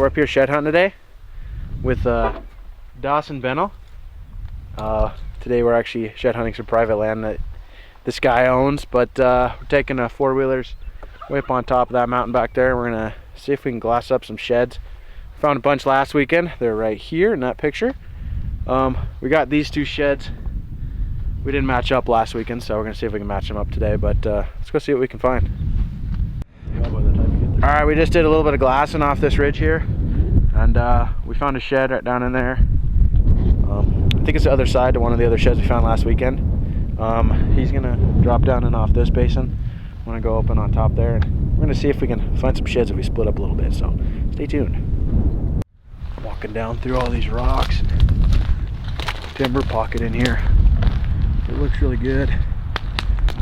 we're up here shed hunting today with Dawson Bennell. Today we're actually shed hunting some private land that this guy owns, but we're taking four-wheelers way up on top of that mountain back there. We're gonna see if we can glass up some sheds. Found a bunch last weekend. They're right here in that picture. We got these two sheds. We didn't match up last weekend, so we're gonna see if we can match them up today, but let's go see what we can find. All right, we just did a little bit of glassing off this ridge here, and we found a shed right down in there. I think it's the other side to one of the other sheds we found last weekend. He's gonna drop down and off this basin. I'm gonna go open on top there, and we're gonna see if we can find some sheds if we split up a little bit, so stay tuned. Walking down through all these rocks and timber pocket in here. It looks really good,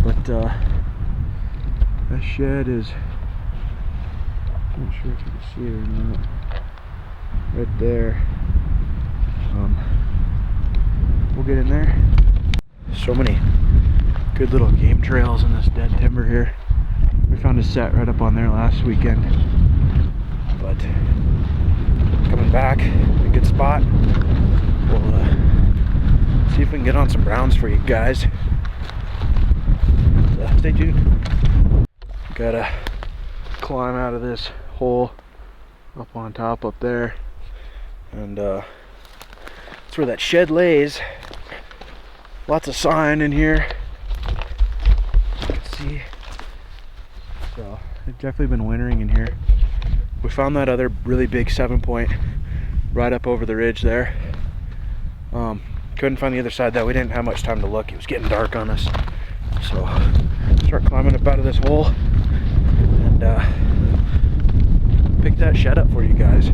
but that shed is, I'm not sure if you can see it or not, right there. We'll get in there. So many good little game trails in this dead timber here. We found a set right up on there last weekend, but coming back, a good spot. We'll see if we can get on some browns for you guys. Stay tuned. Gotta climb out of this hole up on top up there, and that's where that shed lays. Lots of sign in here, you can see. So it's definitely been wintering in here. We found that other really big 7-point right up over the ridge there. Couldn't find the other side though. We didn't have much time to look. It was getting dark on us, so start climbing up out of this hole and pick that shed up for you guys.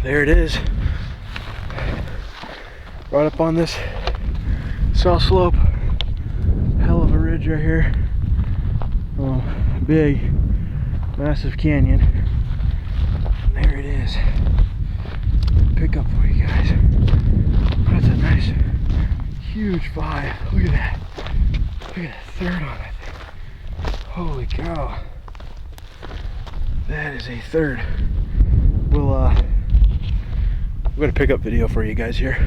There it is, right up on this south slope. Hell of a ridge right here. Big, massive canyon. There it is. Pick up for you guys. That's a nice, huge 5. Look at that. Look at that third on it. Holy cow. That is a third. We're gonna pick up video for you guys here.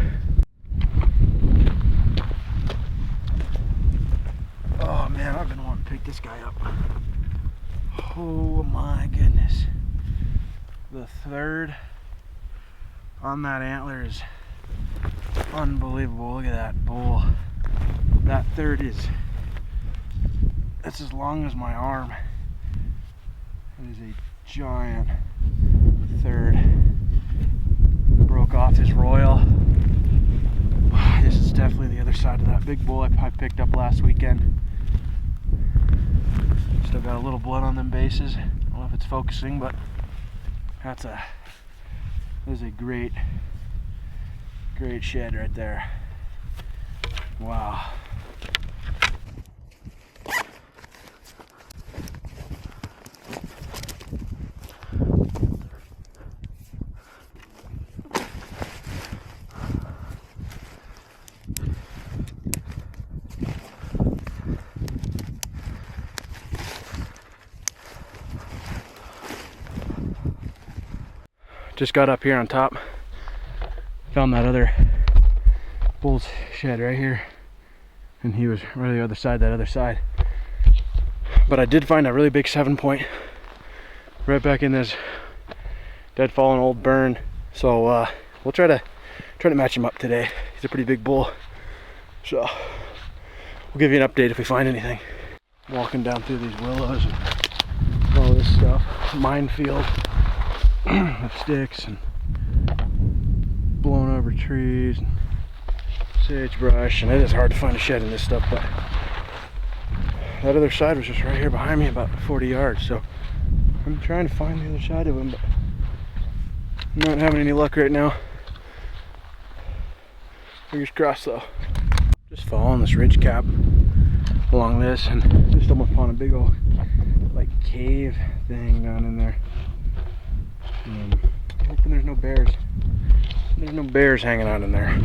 Oh man, I've been wanting to pick this guy up. Oh my goodness. The third on that antler is unbelievable. Look at that bull. That third that's as long as my arm. It is a giant third. Broke off his royal. This is definitely the other side of that big bull I picked up last weekend. Still got a little blood on them bases. I don't know if it's focusing, but that is a great shed right there. Wow. Just got up here on top, found that other bull's shed right here, and he was right on the other side, that other side. But I did find a really big 7-point right back in this dead fallen old burn. So we'll try to match him up today. He's a pretty big bull, so we'll give you an update if we find anything. Walking down through these willows and all this stuff, minefield. With sticks and blown over trees and sagebrush, and it is hard to find a shed in this stuff, but that other side was just right here behind me, about 40 yards, so I'm trying to find the other side of him, but I'm not having any luck right now. Fingers crossed though. Just following this ridge cap along this, and just stumbled upon a big old like cave thing down in there. I'm hoping there's no bears. There's no bears hanging out in there,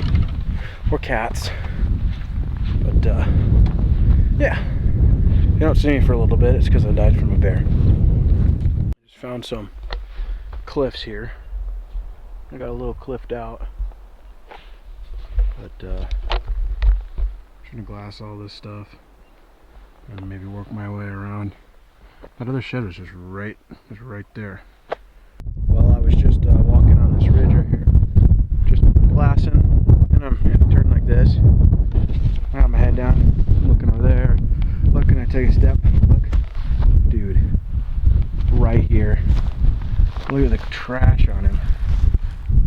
or cats. But yeah, if you don't see me for a little bit, it's because I died from a bear. I just found some cliffs here. I got a little cliffed out, but trying to glass all this stuff and maybe work my way around. That other shed was just right there. Well, I was just walking on this ridge right here, just glassing, and I'm turning like this. I got my head down, looking over there, looking. I take a step, look, dude, right here. Look at the trash on him.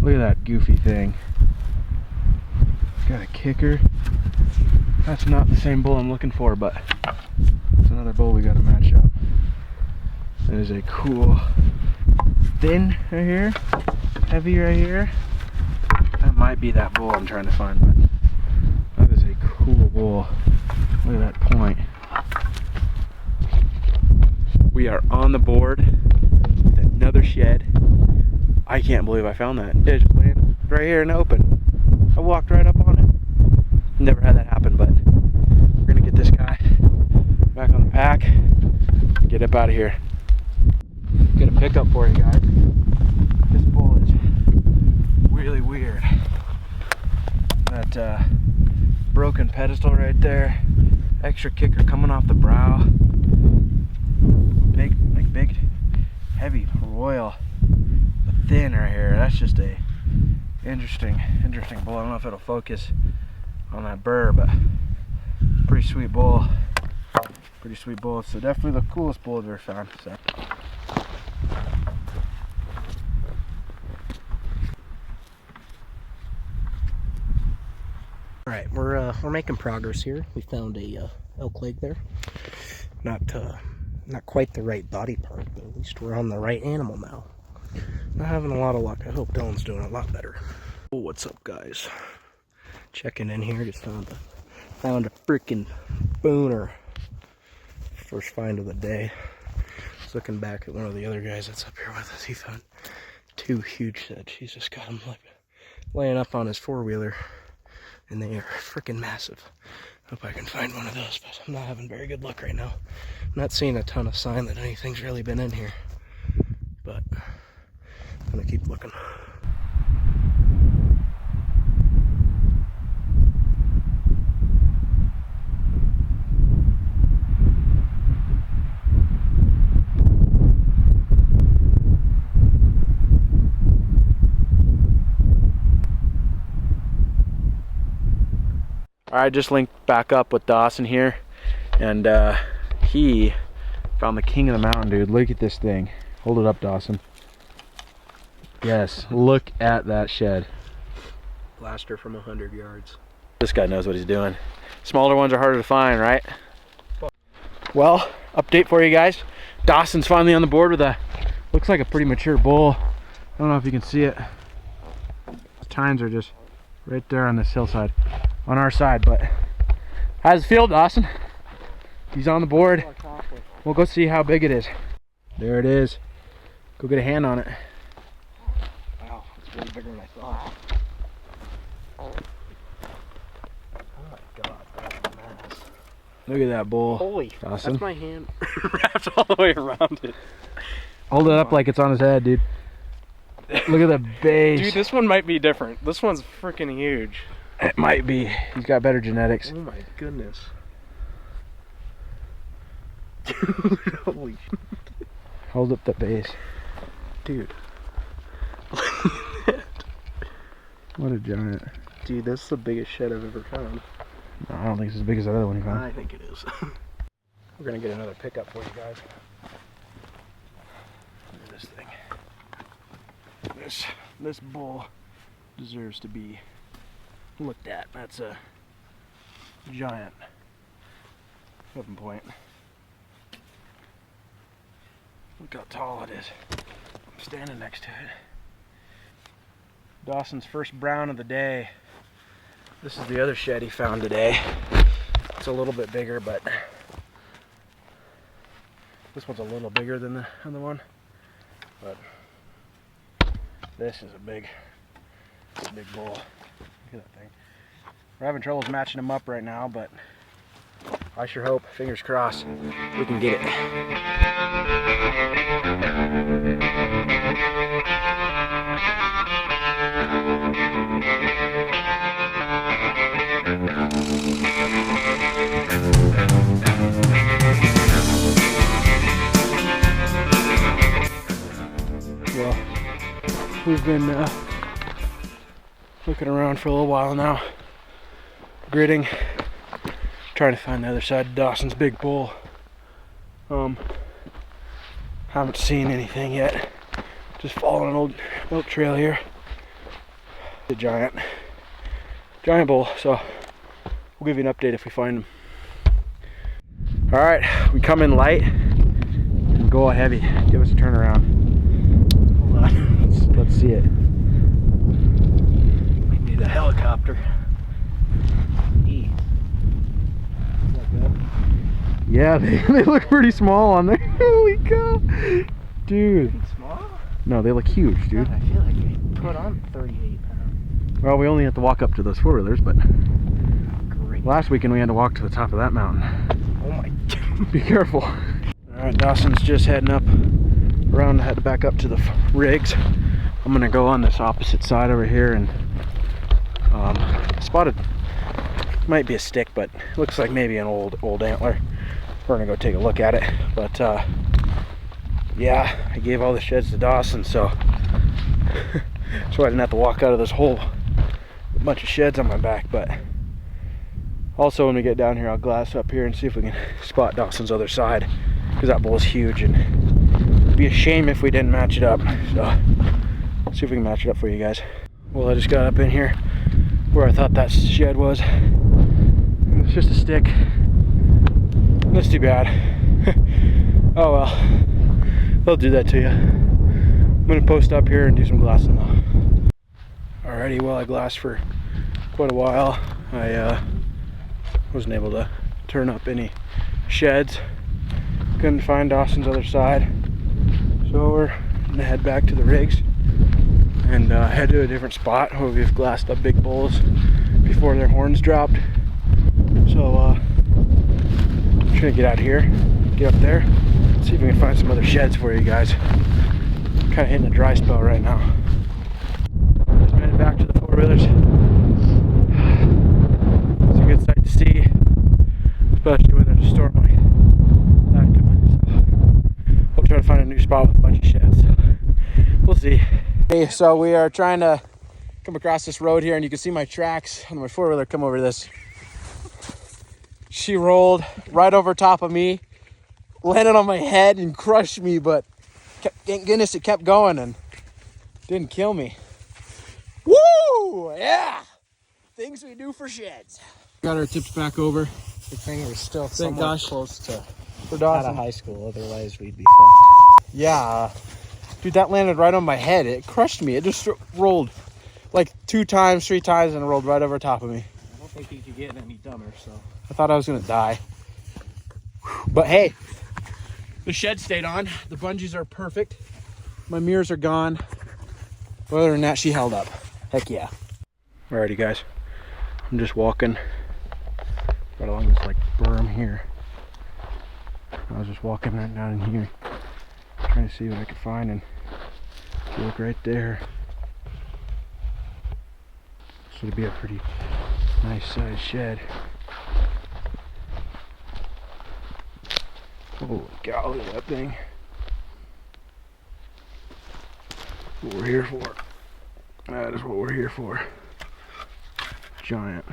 Look at that goofy thing. Got a kicker. That's not the same bull I'm looking for, but it's another bull we gotta match up. That is a cool, thin right here, heavy right here. That might be that bull I'm trying to find, but that is a cool bull. Look at that point. We are on the board with another shed. I can't believe I found that. It's just laying right here in the open. I walked right up on it. Never had that happen, but we're gonna get this guy back on the pack and get up out of here. Get a pickup for you guys. This bull is really weird. That broken pedestal right there, extra kicker coming off the brow, big, heavy royal, but thin right here. That's just a interesting bull. I don't know if it'll focus on that burr, but pretty sweet bull. So definitely the coolest bull I've ever found. So. All right, we're making progress here. We found a elk leg there. Not quite the right body part, but at least we're on the right animal now. Not having a lot of luck. I hope Dylan's doing a lot better. Oh, what's up, guys? Checking in here. Just found a freaking booner. First find of the day. Just looking back at one of the other guys that's up here with us. He found two huge sets. He's just got them like laying up on his four-wheeler. And they are freaking massive. Hope I can find one of those, but I'm not having very good luck right now. I'm not seeing a ton of sign that anything's really been in here, but I'm gonna keep looking. I just linked back up with Dawson here, and he found the king of the mountain, dude. Look at this thing. Hold it up, Dawson. Yes, look at that shed. Blaster from 100 yards. This guy knows what he's doing. Smaller ones are harder to find, right? Well, update for you guys. Dawson's finally on the board with a, looks like a pretty mature bull. I don't know if you can see it. The tines are just right there on this hillside. On our side, but how's it feel, Dawson? He's on the board. We'll go see how big it is. There it is. Go get a hand on it. Wow, it's way bigger than I thought. Oh my god, that's a mass. Look at that bull. Holy, Dawson. that's my hand wrapped all the way around it. Hold it up like it's on his head, dude. Look at the base. Dude, this one might be different. This one's freaking huge. It might be. He's got better genetics. Oh my goodness. Holy shit. Hold up the base. Dude. What a giant. Dude, that's the biggest shed I've ever found. No, I don't think it's as big as that other one you found. I think it is. We're gonna get another pickup for you guys. Look at this thing. This bull deserves to be looked at. That's a giant weapon point. Look how tall it is. I'm standing next to it. Dawson's first brown of the day. This is the other shed he found today. It's a little bit bigger, but this one's a little bigger than the other one. But this is a big bull. Look at that thing. We're having troubles matching him up right now, but I sure hope, fingers crossed, we can get it. Well, we've been looking around for a little while now, gridding, trying to find the other side of Dawson's big bull. Haven't seen anything yet. Just following an old elk trail here. The giant bull, so we'll give you an update if we find him. All right, we come in light and go heavy. Give us a turnaround. Hold on, let's see it. We need a helicopter. Yeah, they look pretty small on there. Holy cow, dude. Small? No, they look huge, dude. I feel like they put on 38 pounds. Well, we only have to walk up to those four-wheelers, but Great. last weekend we had to walk to the top of that mountain. Oh my God. Be careful. All right, Dawson's just heading up around. I had to back up to the rigs. I'm gonna go on this opposite side over here and spotted, might be a stick, but it looks like maybe an old antler. We're gonna go take a look at it. But yeah, I gave all the sheds to Dawson, so I didn't have to walk out of this whole bunch of sheds on my back. But also when we get down here, I'll glass up here and see if we can spot Dawson's other side, because that bull is huge and it'd be a shame if we didn't match it up. So see if we can match it up for you guys. Well, I just got up in here where I thought that shed was. It's just a stick. That's too bad. Oh well, they'll do that to you. I'm gonna post up here and do some glassing though. Alrighty, well, I glassed for quite a while. I wasn't able to turn up any sheds. Couldn't find Dawson's other side. So we're gonna head back to the rigs and head to a different spot where we've glassed up big bulls before their horns dropped. So I'm just gonna get out here, get up there, see if we can find some other sheds for you guys. Kind of hitting a dry spell right now. Just made it back to the four-wheelers. It's a good sight to see, especially when there's a storm like that coming. So we'll try to find a new spot with a bunch of sheds. We'll see. Okay, so we are trying to come across this road here, and you can see my tracks on my four-wheeler come over this. She rolled right over top of me, landed on my head and crushed me, but thank goodness it kept going and didn't kill me. Woo! Yeah! Things we do for sheds. Got our tips back over. Good thing we're still Thank somewhat gosh. close to For out Dawson. of high school, otherwise we'd be fucked. Yeah. Dude, that landed right on my head. It crushed me. It just rolled like 2 times, 3 times, and it rolled right over top of me. I don't think you could get any dumber, so. I thought I was gonna die. But hey, the shed stayed on. The bungees are perfect. My mirrors are gone. But other than that, she held up. Heck yeah. Alrighty guys, I'm just walking right along this like berm here. I was just walking right down in here, trying to see what I could find, and if you look right there, this would be a pretty nice sized shed. Holy cow, look at that thing. What we're here for. That is what we're here for. Giant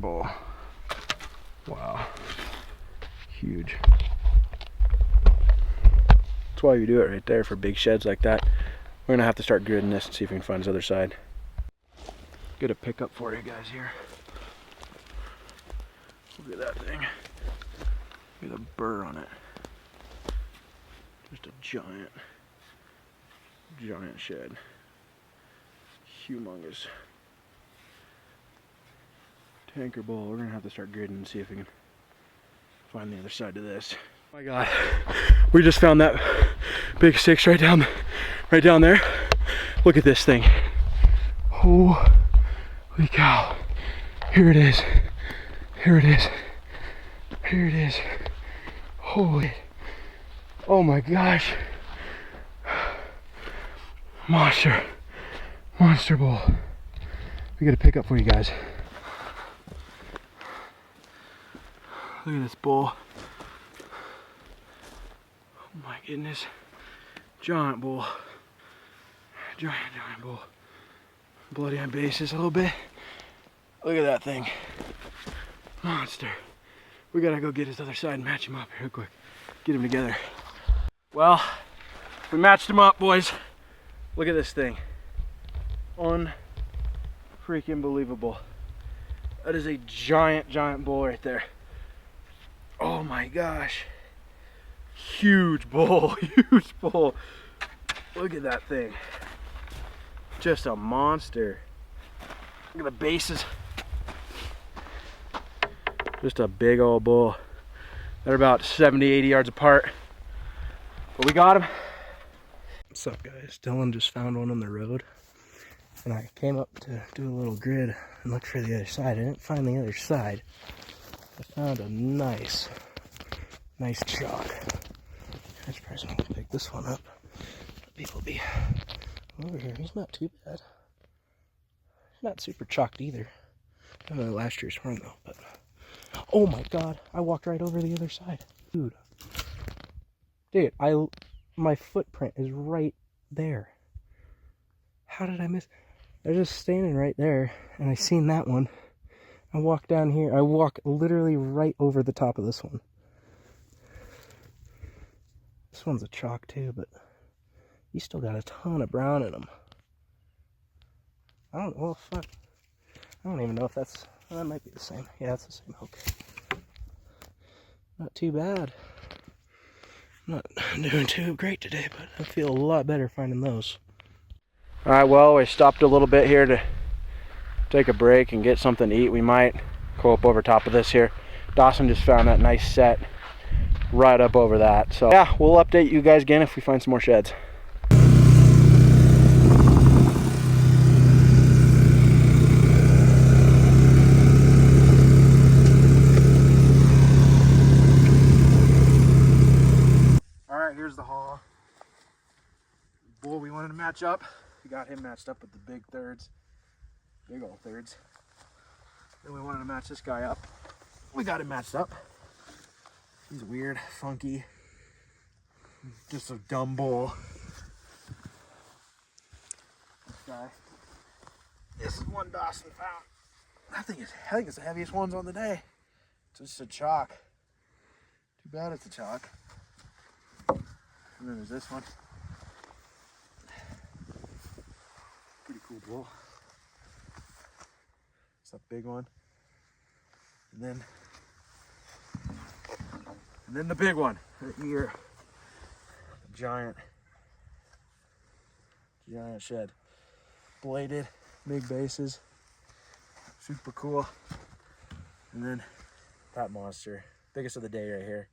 bull. Wow. Huge. That's why you do it right there for big sheds like that. We're gonna have to start gridding this and see if we can find his other side. Get a pickup for you guys here. Look at that thing. Look at the burr on it. Just a giant shed. Humongous. Tanker bull. We're gonna have to start gridding and see if we can find the other side to this. Oh my God, we just found that big 6 right down there. Look at this thing. Holy cow! Here it is. Here it is. Here it is. Holy! Oh my gosh! Monster bull. We got a pickup for you guys. Look at this bull. Oh my goodness. Giant bull. Giant bull. Bloody on bases a little bit. Look at that thing. Monster. We gotta go get his other side and match him up real quick. Get him together. Well, we matched him up, boys. Look at this thing. Unfreaking believable. That is a giant bull right there. Oh my gosh. Huge bull, huge bull. Look at that thing. Just a monster. Look at the bases. Just a big old bull. They're about 70, 80 yards apart. But we got him. What's up, guys? Dylan just found one on the road. And I came up to do a little grid and look for the other side. I didn't find the other side. I found a nice chalk. I was probably going to pick this one up. People be over here. He's not too bad. Not super chalked either. I don't know last year's one though, but oh my God, I walked right over the other side. Dude, my footprint is right there. How did I miss? They're just standing right there, and I seen that one. I walk down here. I walk literally right over the top of this one. This one's a chalk too, but he's still got a ton of brown in him. Well, fuck. I don't even know if that might be the same. Yeah, it's the same. Okay. Not too bad. Not doing too great today, but I feel a lot better finding those. All right, well, we stopped a little bit here to take a break and get something to eat. We might go up over top of this here. Dawson just found that nice set right up over that. So yeah, we'll update you guys again if we find some more sheds. All right, here's the haul. Bull we wanted to match up. We got him matched up with the big thirds. Big old thirds. Then we wanted to match this guy up. We got him matched up. He's weird, funky, just a dumb bull. This guy. This is one Dawson found. I think it's the heaviest ones on the day. It's just a chalk. Too bad it's a chalk. And then there's this one. Pretty cool bull. It's that big one. And then the big one right here. Giant shed. Bladed, big bases. Super cool. And then that monster. Biggest of the day right here.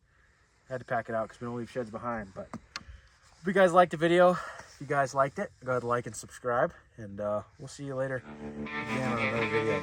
Had to pack it out because we don't leave sheds behind. But if you guys liked the video, if you guys liked it, go ahead and like and subscribe. And we'll see you later again on another video.